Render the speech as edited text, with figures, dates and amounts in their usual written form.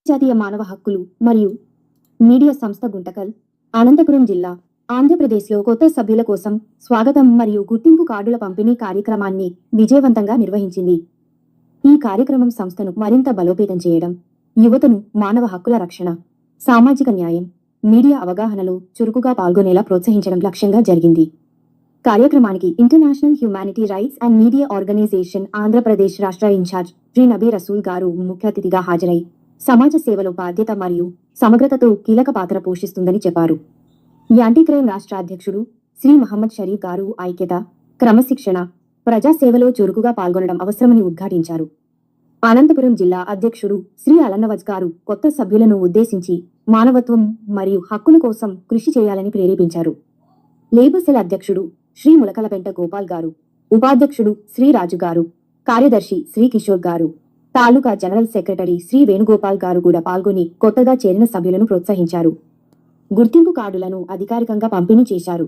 జాతీయ మానవ హక్కులు మరియు మీడియా సంస్థ గుంటకల్, అనంతపురం జిల్లా, ఆంధ్రప్రదేశ్లో కొత్త సభ్యుల కోసం స్వాగతం మరియు గుర్తింపు కార్డుల పంపిణీ కార్యక్రమాన్ని విజయవంతంగా నిర్వహించింది. ఈ కార్యక్రమం సంస్థను మరింత బలోపేతం చేయడం, యువతను మానవ హక్కుల రక్షణ, సామాజిక న్యాయం, మీడియా అవగాహనలో చురుకుగా పాల్గొనేలా ప్రోత్సహించడం లక్ష్యంగా జరిగింది. కార్యక్రమానికి international humanity rights and media organisation Andhra Pradesh రాష్ట్ర ఇన్ఛార్జ్ శ్రీ నబీ రసూల్ గారు ముఖ్య అతిథిగా హాజరై సమాజ సేవలో బాధ్యత మరియు సమగ్రతతో కీలక పాత్ర పోషిస్తుందని చెప్పారు. యాంటీ క్రైమ్ రాష్ట్ర అధ్యక్షుడు శ్రీ మహమ్మద్ షరీఫ్ గారు ఐక్యత, క్రమశిక్షణ, ప్రజాసేవలో చురుకుగా పాల్గొనడం అవసరమని ఉద్ఘాటించారు. అనంతపురం జిల్లా అధ్యక్షుడు శ్రీ అలన్నవజ్ గారు కొత్త సభ్యులను ఉద్దేశించి మానవత్వం మరియు హక్కుల కోసం కృషి చేయాలని ప్రేరేపించారు. లేబర్ సెల్ అధ్యక్షుడు శ్రీ ములకలపెంట గోపాల్ గారు, ఉపాధ్యక్షుడు శ్రీ రాజు గారు, కార్యదర్శి శ్రీ కిషోర్ గారు, తాలూకా జనరల్ సెక్రటరీ శ్రీ వేణుగోపాల్ గారు కూడా పాల్గొని కొత్తగా చేరిన సభ్యులను ప్రోత్సహించారు. గుర్తింపు కార్డులను అధికారికంగా పంపిణీ చేశారు.